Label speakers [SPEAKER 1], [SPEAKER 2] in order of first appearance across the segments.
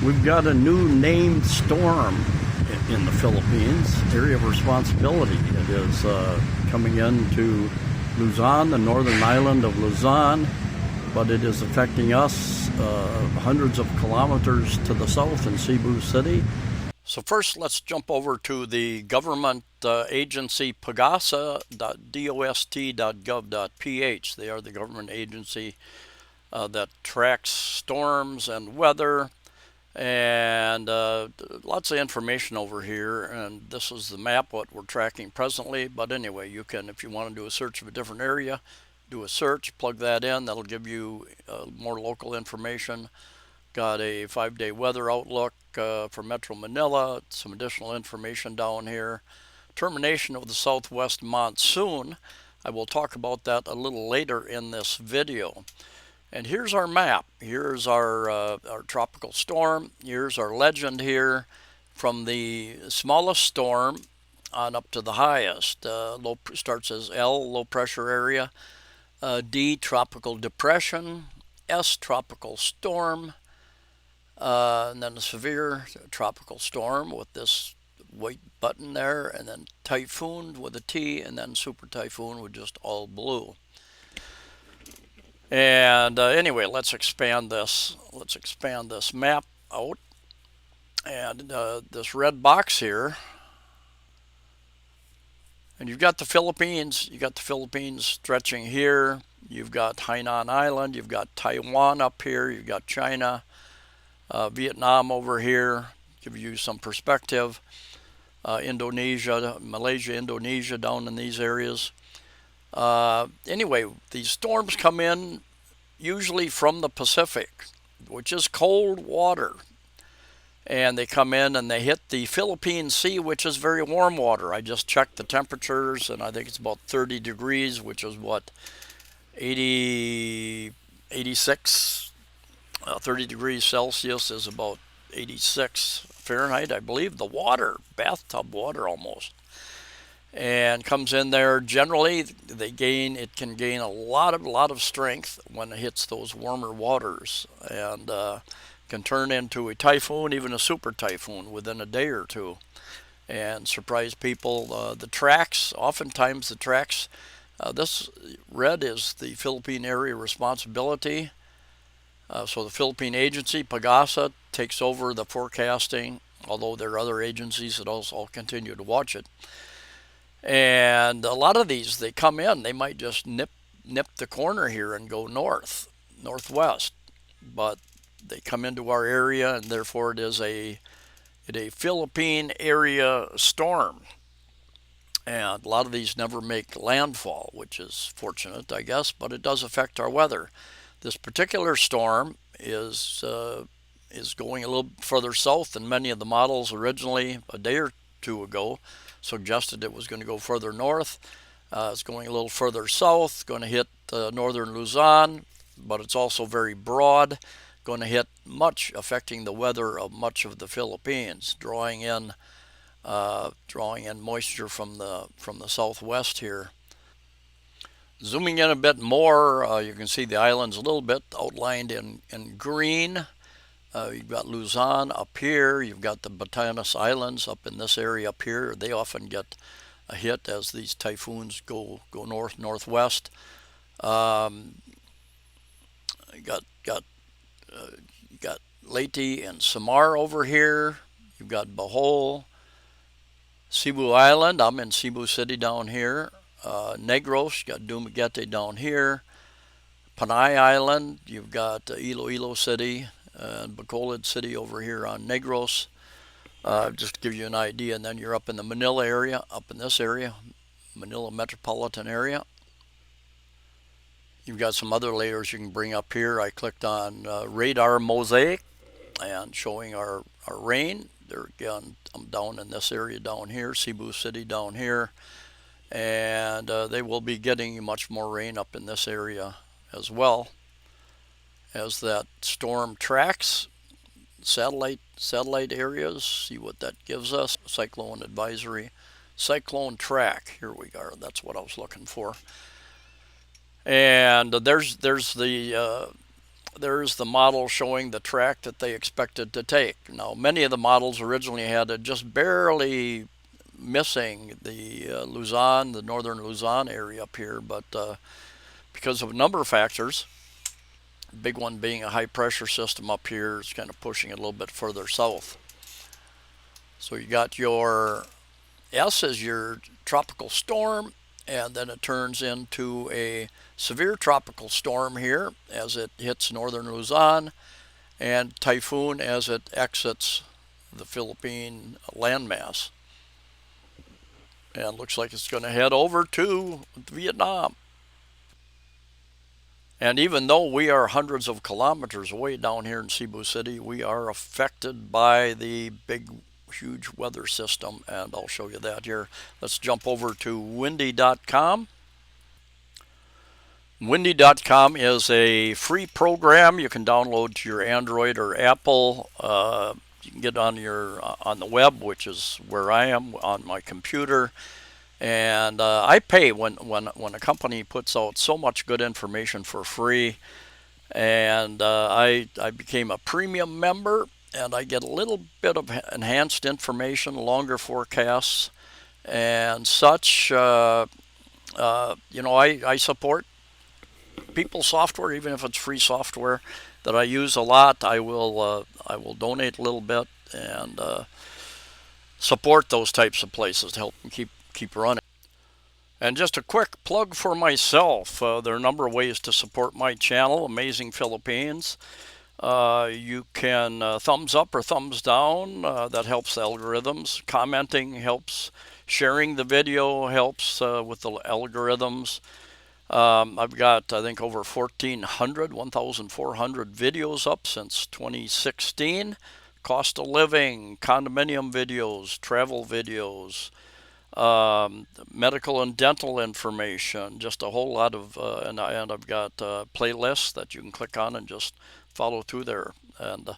[SPEAKER 1] We've got a new named storm in the Philippines, area of responsibility. It is coming into Luzon, the northern island of Luzon, but it is affecting us hundreds of kilometers to the south in Cebu City. So first, let's jump over to the government agency pagasa.dost.gov.ph. They are the government agency that tracks storms and weather, and lots of information over here. And this is the map what we're tracking presently. But anyway, you can, if you want to do a search of a different area, do a search, plug that in. That'll give you more local information. Got a 5-day weather outlook for Metro Manila, some additional information down here. Termination of the southwest monsoon. I will talk about that a little later in this video. And here's our map. Here's our tropical storm. Here's our legend here from the smallest storm on up to the highest. Low starts as L, low pressure area. D, tropical depression. S, tropical storm. And then a severe tropical storm with this white button there. And then typhoon with a T. And then super typhoon with just all blue. And anyway, let's expand this. Let's expand this map out. And this red box here. And you've got the Philippines. You've got the Philippines stretching here. You've got Hainan Island. You've got Taiwan up here. You've got China, Vietnam over here. Give you some perspective. Indonesia, Malaysia, Indonesia down in these areas. Anyway, these storms come in usually from the Pacific, which is cold water. And they come in and they hit the Philippine Sea, which is very warm water. I just checked the temperatures, and I think it's about 30 degrees, which is what, 86, 30 degrees Celsius is about 86 Fahrenheit, I believe. The water, bathtub water almost. And comes in there. Generally, it can gain a lot of strength when it hits those warmer waters, and can turn into a typhoon, even a super typhoon, within a day or two, and surprise people. The tracks, oftentimes the tracks, this red is the Philippine area responsibility. So the Philippine agency, Pagasa, takes over the forecasting, although there are other agencies that also continue to watch it. And a lot of these, they come in, they might just nip the corner here and go northwest, but they come into our area, and therefore it is a Philippine area storm. And a lot of these never make landfall, which is fortunate, I guess, but it does affect our weather. This particular storm is going a little further south than many of the models originally a day or two ago suggested it was going to go further north. It's going a little further south, going to hit northern Luzon, but it's also very broad, going to hit affecting the weather of much of the Philippines, drawing in moisture from the southwest here. Zooming in a bit more, you can see the islands a little bit outlined in green. You've got Luzon up here. You've got the Batanes Islands up in this area up here. They often get a hit as these typhoons go northwest. You got Leyte and Samar over here. You've got Bohol, Cebu Island. I'm in Cebu City down here. Negros, you got Dumaguete down here. Panay Island. You've got Iloilo City. And Bacolod City over here on Negros, just to give you an idea. And then you're up in the Manila area, up in this area, Manila metropolitan area. You've got some other layers you can bring up here. I clicked on radar mosaic and showing our rain. There again, I'm down in this area down here, Cebu City down here. And they will be getting much more rain up in this area as well, as that storm tracks. Satellite areas, see what that gives us. Cyclone advisory, cyclone track, here we are, that's what I was looking for. And there's the there's the model showing the track that they expected to take. Now, many of the models originally had it just barely missing the Luzon, the northern Luzon area up here, but because of a number of factors, big one being a high pressure system up here, is kind of pushing it a little bit further south. So you got your S as your tropical storm, and then it turns into a severe tropical storm here as it hits northern Luzon, and typhoon as it exits the Philippine landmass. And looks like it's going to head over to Vietnam. And even though we are hundreds of kilometers away down here in Cebu City, we are affected by the big, huge weather system, and I'll show you that here. Let's jump over to windy.com. Windy.com is a free program you can download to your Android or Apple. You can get on the web, which is where I am on my computer. And I pay when a company puts out so much good information for free. And I became a premium member, and I get a little bit of enhanced information, longer forecasts, and such. I support People software, even if it's free software that I use a lot. I will donate a little bit and support those types of places to help them keep running. And just a quick plug for myself. There are a number of ways to support my channel, Amazing Philippines. You can thumbs up or thumbs down. That helps the algorithms. Commenting helps. Sharing the video helps with the algorithms. I've got, I think, over 1,400 videos up since 2016. Cost of living, condominium videos, travel videos, medical and dental information, just a whole lot of, and I've got playlists that you can click on and just follow through there. And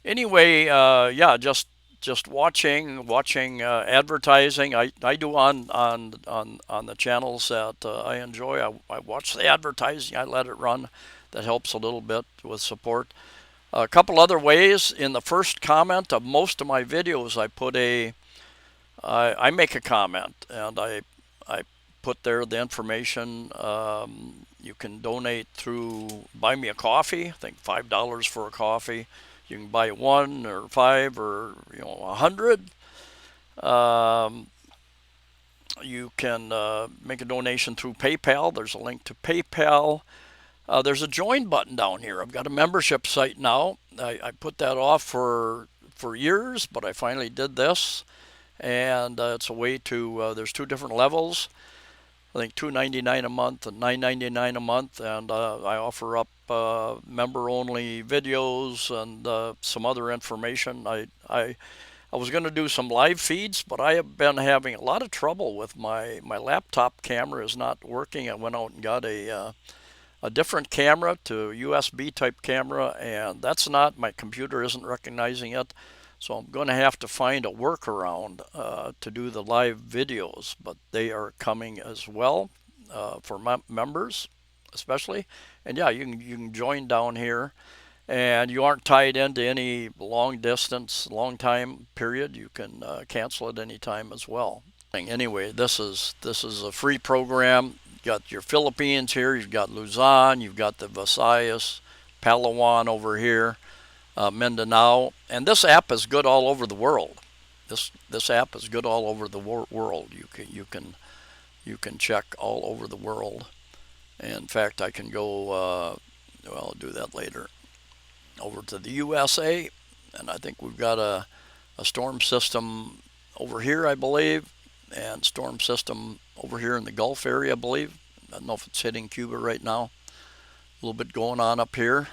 [SPEAKER 1] anyway, yeah, just watching advertising. I do on the channels that I enjoy. I watch the advertising. I let it run. That helps a little bit with support. A couple other ways. In the first comment of most of my videos, I make a comment, and I put there the information. You can donate through Buy Me a Coffee. I think $5 for a coffee. You can buy one or five or 100. You can make a donation through PayPal. There's a link to PayPal. There's a join button down here. I've got a membership site now. I put that off for years, but I finally did this, and it's a way to. There's two different levels. I think $2.99 a month and $9.99 a month, and I offer up member-only videos and some other information. I was going to do some live feeds, but I have been having a lot of trouble with my laptop camera is not working. I went out and got a different camera, to USB type camera, and that's not, my computer isn't recognizing it. So I'm going to have to find a workaround to do the live videos, but they are coming as well for members especially. And yeah, you can join down here, and you aren't tied into any long distance, long time period. You can cancel at any time as well. Anyway, this is a free program. You got your Philippines here. You've got Luzon. You've got the Visayas, Palawan over here. Mindanao, and this app is good all over the world. This app is good all over the world. You can check all over the world. And in fact, I can go. Well, I'll do that later. Over to the USA, and I think we've got a storm system over here, I believe, and storm system over here in the Gulf area, I believe. I don't know if it's hitting Cuba right now. A little bit going on up here.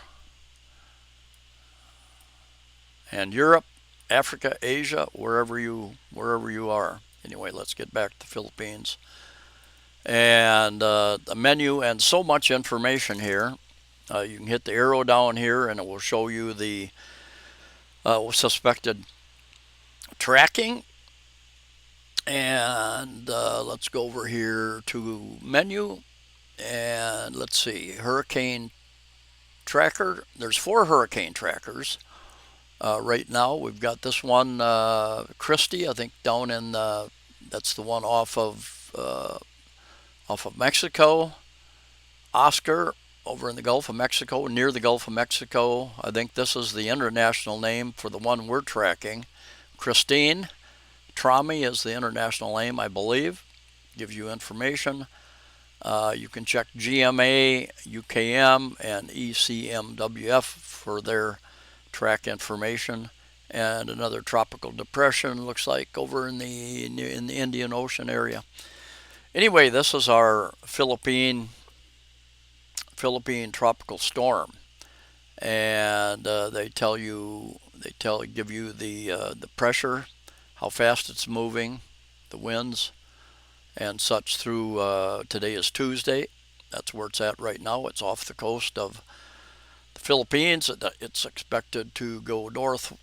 [SPEAKER 1] And Europe, Africa, Asia, wherever you are. Anyway, let's get back to the Philippines. And the menu, and so much information here. You can hit the arrow down here, and it will show you the suspected tracking. And let's go over here to menu, and let's see, hurricane tracker. There's 4 hurricane trackers. Right now, we've got this one, Christie, I think, down in that's the one off of Mexico. Oscar over in the Gulf of Mexico, near the Gulf of Mexico. I think this is the international name for the one we're tracking. Kristine, Trami is the international name, I believe. Gives you information. You can check GMA, UKM, and ECMWF for their track information. And another tropical depression looks like over in the Indian Ocean area. Anyway, this is our Philippine tropical storm, and give you the pressure, how fast it's moving, the winds, and such through. Today is Tuesday. That's where it's at right now. It's off the coast of the Philippines. It's expected to go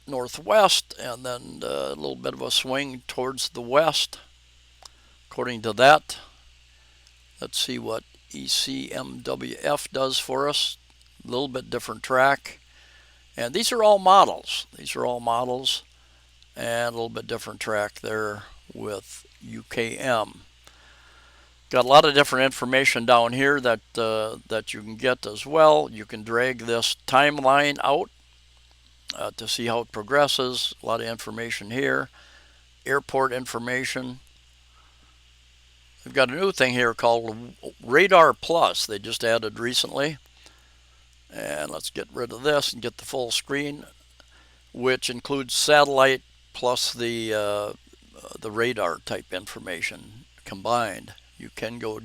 [SPEAKER 1] northwest, and then a little bit of a swing towards the west. According to that, let's see what ECMWF does for us. A little bit different track. And these are all models. And a little bit different track there with UKM. Got a lot of different information down here that you can get as well. You can drag this timeline out to see how it progresses. A lot of information here. Airport information. We've got a new thing here called Radar Plus. They just added recently. And let's get rid of this and get the full screen, which includes satellite plus the radar type information combined. You can go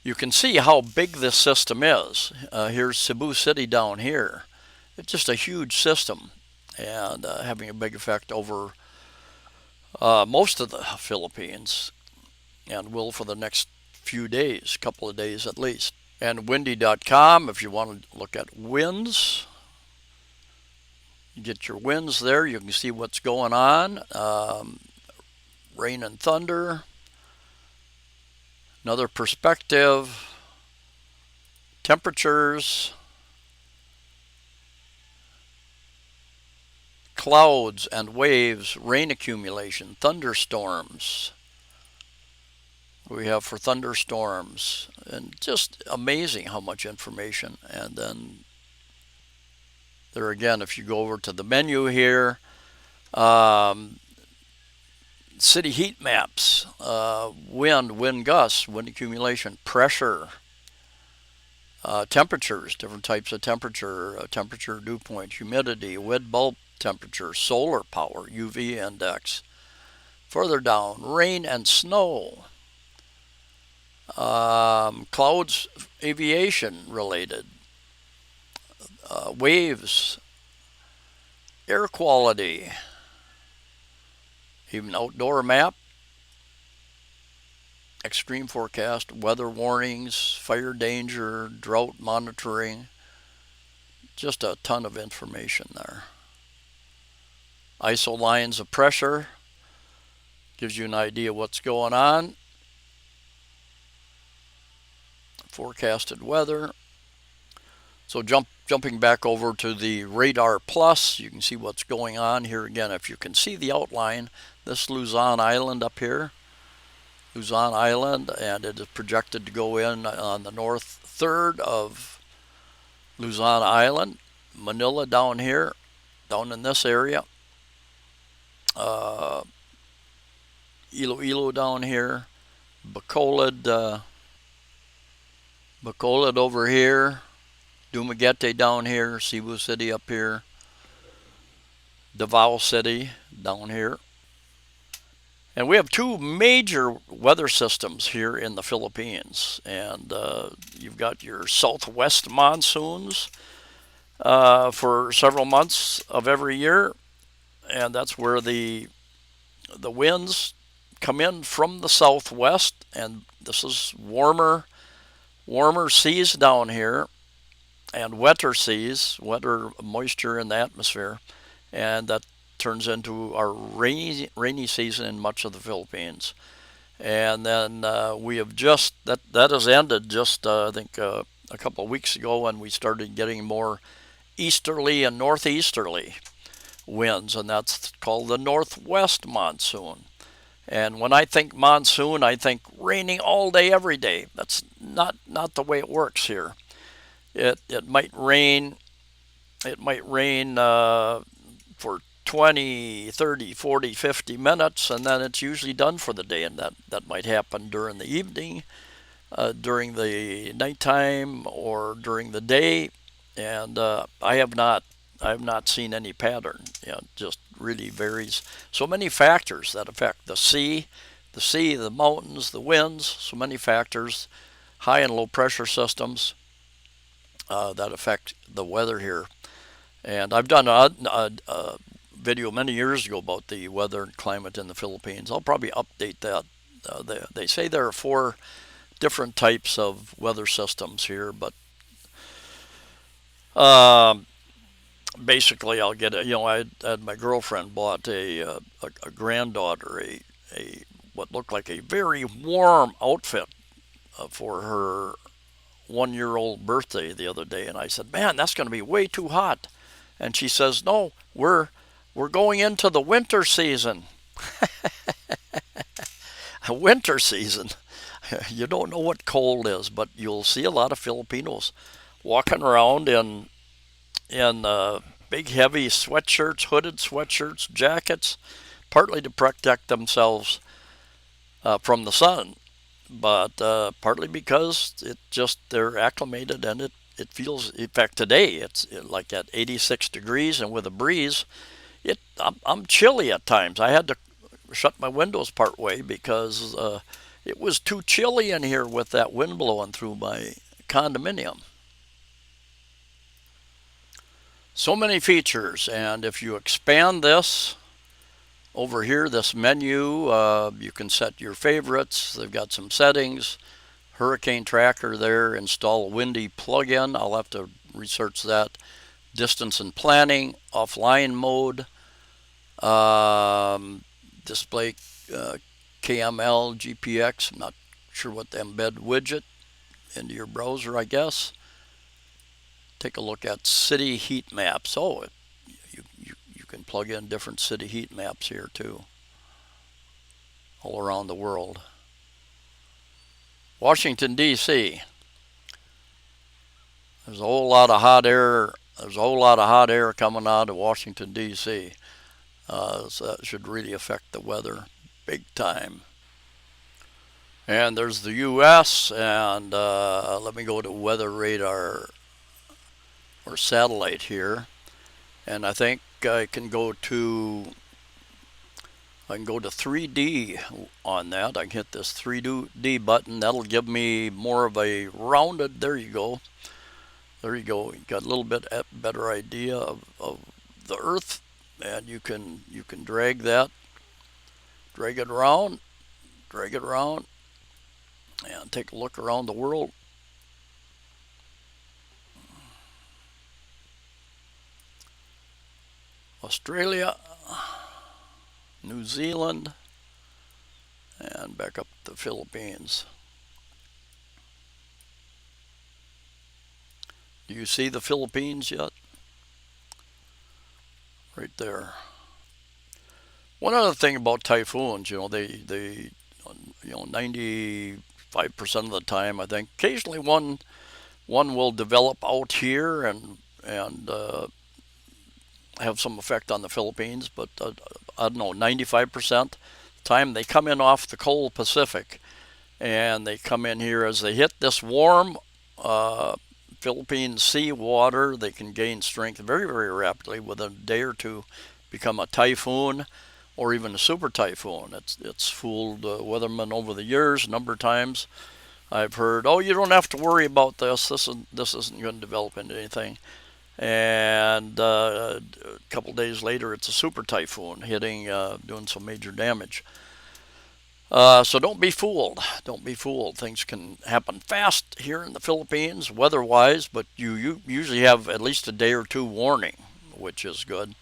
[SPEAKER 1] you can see how big this system is. Here's Cebu City down here. It's just a huge system, and having a big effect over most of the Philippines, and will for the next few days, couple of days at least. And windy.com, if you want to look at winds, you get your winds there. You can see what's going on. Rain and thunder. Another perspective. Temperatures. Clouds and waves, rain accumulation, thunderstorms. We have for thunderstorms, and just amazing how much information. And then there again, if you go over to the menu here, city heat maps, wind gusts, wind accumulation, pressure, temperatures, different types of temperature, temperature dew point, humidity, wind bulb temperature, solar power, UV index. Further down, rain and snow. Clouds, aviation related, waves, air quality, even outdoor map, extreme forecast, weather warnings, fire danger, drought monitoring, just a ton of information there. ISO lines of pressure, gives you an idea what's going on. Forecasted weather. So jumping back over to the Radar Plus, you can see what's going on here again. If you can see the outline, this Luzon Island up here, Luzon Island, and it is projected to go in on the north third of Luzon Island. Manila down here, down in this area. Iloilo down here. Bacolod over here, Dumaguete down here, Cebu City up here, Davao City down here. And we have two major weather systems here in the Philippines. And you've got your southwest monsoons for several months of every year. And that's where the winds come in from the southwest. And this is warmer seas down here, and wetter seas, wetter moisture in the atmosphere, and that turns into our rainy season in much of the Philippines. And then we have just that has ended just I think a a couple of weeks ago when we started getting more easterly and northeasterly winds, and that's called the northwest monsoon. And when I think monsoon, I think raining all day, every day. That's not the way it works here. It might rain. It might rain for 20, 30, 40, 50 minutes, and then it's usually done for the day. And that might happen during the evening, during the nighttime, or during the day. And I have not seen any pattern. It just really varies. So many factors that affect the mountains, the winds. So many factors, high and low pressure systems that affect the weather here. And I've done a video many years ago about the weather and climate in the Philippines. I'll probably update that. They say there are four different types of weather systems here, but um, basically I'll get it. I had my girlfriend bought a granddaughter a what looked like a very warm outfit for her 1 year old birthday the other day, and I said, "Man, that's going to be way too hot." And she says, "No, we're going into the winter season." Winter season. You don't know what cold is, but you'll see a lot of Filipinos walking around in big heavy sweatshirts, hooded sweatshirts, jackets, partly to protect themselves from the sun, but partly because they're acclimated, and it feels. In fact, today it's like at 86 degrees and with a breeze. I'm chilly at times. I had to shut my windows part way because it was too chilly in here with that wind blowing through my condominium. So many features, and if you expand this over here, this menu, you can set your favorites. They've got some settings. Hurricane tracker there. Install a windy plug-in. I'll have to research that. Distance and planning. Offline mode. Display KML, GPX. I'm not sure what the embed widget into your browser, I guess. Take a look at city heat maps. Oh, you can plug in different city heat maps here too, all around the world. Washington, D.C. There's a whole lot of hot air. There's a whole lot of hot air coming out of Washington, D.C. So that should really affect the weather big time. And there's the U.S. and let me go to weather radar or satellite here, and I think I can go to 3D on that. I can hit this 3D button. That'll give me more of a rounded. There you go. There you go. You got a little bit better idea of the Earth, and you can drag it around, and take a look around the world. Australia, New Zealand, and back up to the Philippines. Do you see the Philippines yet? Right there. One other thing about typhoons, they 95% of the time, I think, occasionally one will develop out here and have some effect on the Philippines, but I don't know, 95% time they come in off the cold Pacific, and they come in here as they hit this warm Philippine sea water. They can gain strength very, very rapidly. Within a day or two, become a typhoon or even a super typhoon. It's fooled weathermen over the years. A number of times I've heard, "Oh, you don't have to worry about this. This isn't going to develop into anything." And a couple days later, it's a super typhoon hitting, doing some major damage. So don't be fooled. Don't be fooled. Things can happen fast here in the Philippines, weather-wise, but you usually have at least a day or two warning, which is good.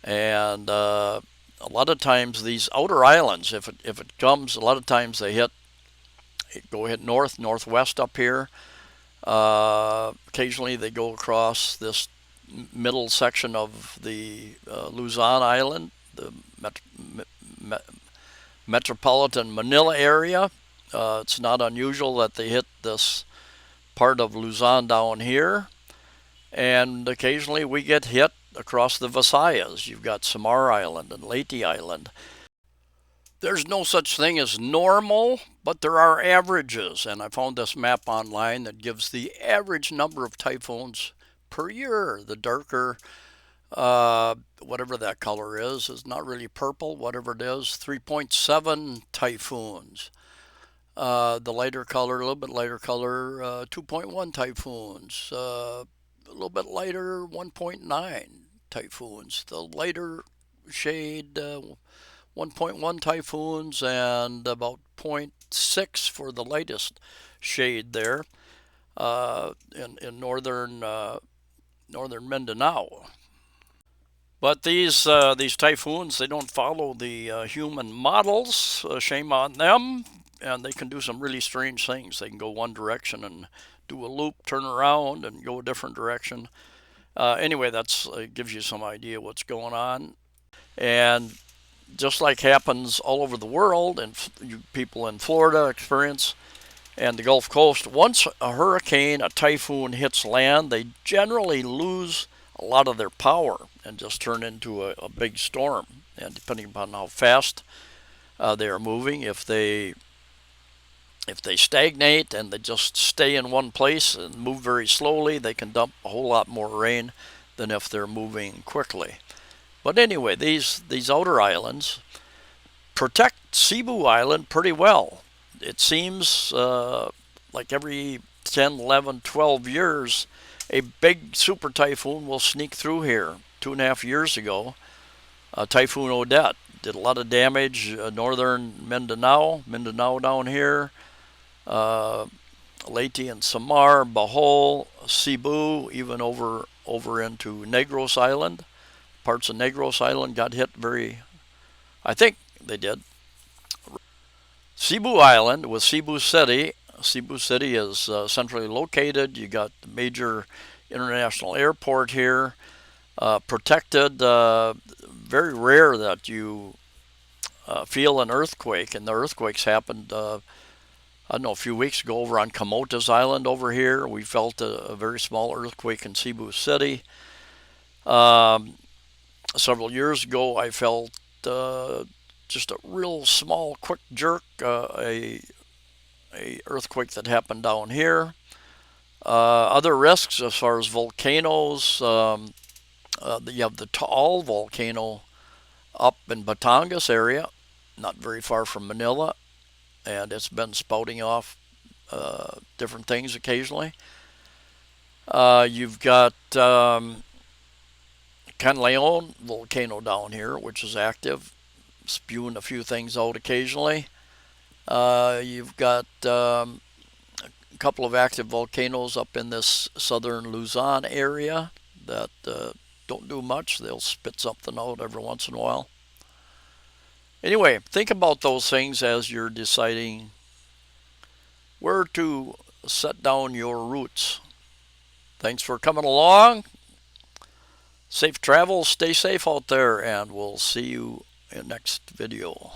[SPEAKER 1] And a lot of times these outer islands, if it comes, a lot of times they go hit northwest up here. Occasionally they go across this middle section of the Luzon Island, the metropolitan Manila area. It's not unusual that they hit this part of Luzon down here, and occasionally we get hit across the Visayas. You've got Samar Island and Leyte Island. There's no such thing as normal, but there are averages, and I found this map online that gives the average number of typhoons per year. The darker, whatever that color is not really purple, whatever it is, 3.7 typhoons. The lighter color, a little bit lighter color, 2.1 typhoons. A little bit lighter, 1.9 typhoons. The lighter shade, 1.1 typhoons, and about zero point 0.6 for the lightest shade there in northern Mindanao. But these typhoons, they don't follow the human models. Shame on them. And they can do some really strange things. They can go one direction and do a loop, turn around, and go a different direction. Anyway, that's gives you some idea what's going on. And just like happens all over the world, and you people in Florida experience, and the Gulf Coast, once a hurricane, a typhoon hits land, they generally lose a lot of their power and just turn into a big storm. And depending upon how fast they are moving, if they stagnate and they just stay in one place and move very slowly, they can dump a whole lot more rain than if they're moving quickly. But anyway, these outer islands protect Cebu Island pretty well. It seems like every 10, 11, 12 years, a big super typhoon will sneak through here. 2.5 years ago, Typhoon Odette did a lot of damage. Northern Mindanao down here, Leyte and Samar, Bohol, Cebu, even over into Negros Island. Parts of Negros Island got hit very, I think they did. Cebu Island with Cebu City. Cebu City is centrally located. You got the major international airport here, protected. Very rare that you feel an earthquake, and the earthquakes happened. I don't know, a few weeks ago over on Camotes Island over here. We felt a very small earthquake in Cebu City. Several years ago, I felt just a real small, quick jerk, a earthquake that happened down here. Other risks as far as volcanoes, you have the Taal volcano up in Batangas area, not very far from Manila, and it's been spouting off different things occasionally. You've got Cancelations volcano down here, which is active, spewing a few things out occasionally. You've got a couple of active volcanoes up in this southern Luzon area that don't do much. They'll spit something out every once in a while. Anyway, think about those things as you're deciding where to set down your roots. Thanks for coming along. Safe travels, stay safe out there, and we'll see you in next video.